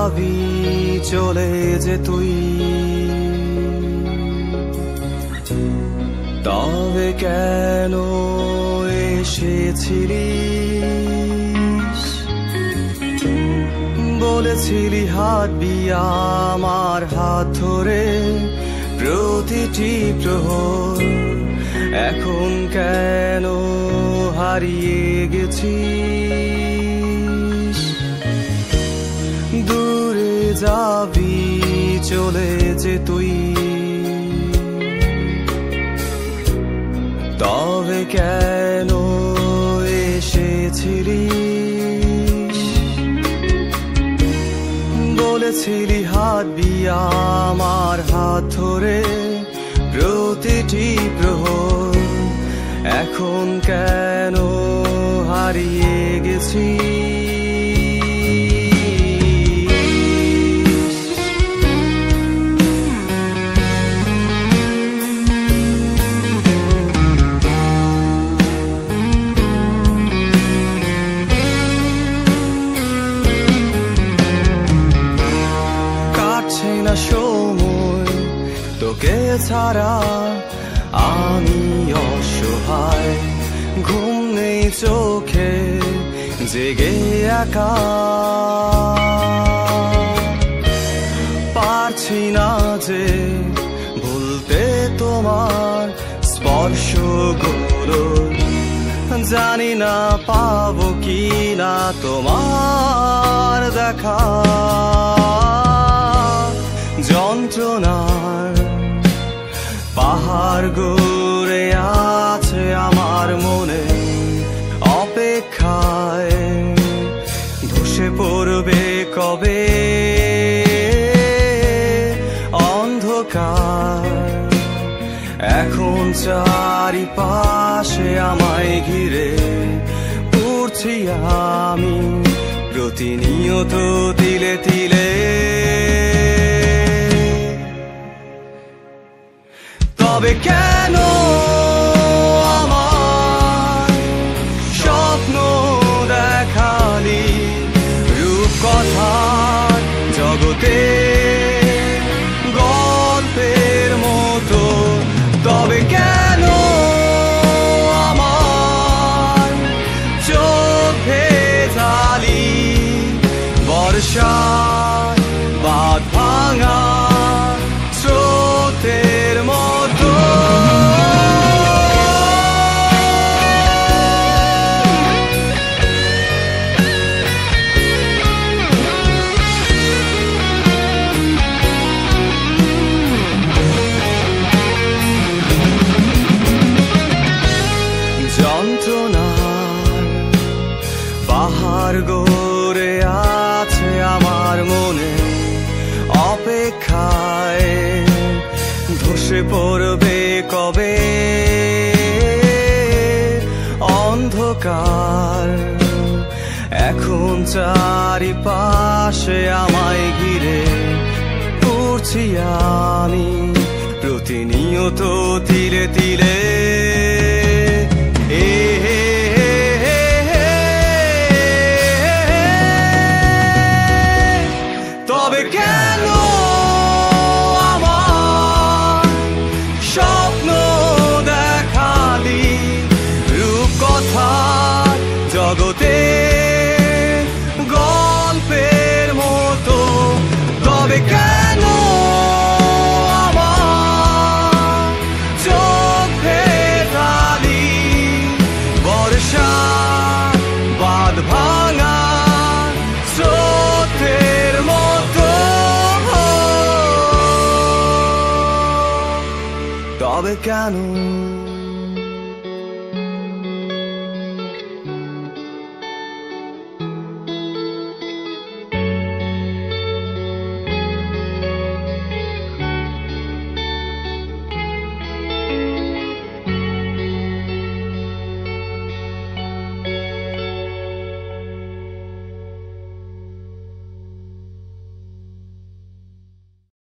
যাবি চলে যে তুই, তবে কেন এসেছিলিস? বলেছিলি হাঁটবি আমার হাত ধরে প্রতিটি প্রহর, এখন কেন হারিয়ে গেছিস? দূরে যাবি চলে যে তুই, তবে কেন এসেছিলিস? বলেছিলি হাঁটবি আমার হাত ধরে প্রতিটি প্রহর, এখন কেন হারিয়ে গেছিস? কাটছে না সময় তোকে ছাড়া, আমি অসহায়, ঘুম নেই চোখে জেগে একা, পারছি না যে ভুলতে তোমার স্পর্শগুলো, জানি না পাবো কি না তোমার দেখা। যন্ত্রণার পাহাড় গড়ে আছে আমার মনে, অপেক্ষায় ধসে পড়বে কবে অন্ধকার। এখন চারিপাশে আমায় ঘিরে পড়ছি আমি প্রতিনিয়ত তিলে তিলে, তবে কেন আমার স্বপ্ন দেখালি রূপকথার জগতে গল্পের মতো? তবে কেন আমার চোখ ভেজালি বর্ষার বাঁধ ভাঙা স্রোতের মতো? যন্ত্রণার পাহাড় গড়ে আছে আমার মনে, অপেক্ষায় ধসে পড়বে কবে অন্ধকার। এখন চারিপাশে আমায় ঘিরে পড়ছি আমি প্রতিনিয়ত তিলে তিলে, তবে কেন আমার স্বপ্ন দেখালি রূপকথার জগতে গল্পের মতো? তবে কেন আমার চোখ ভেজালি বর্ষার বাঁধ ভাঙা স্রোতের মতো? তবে কেন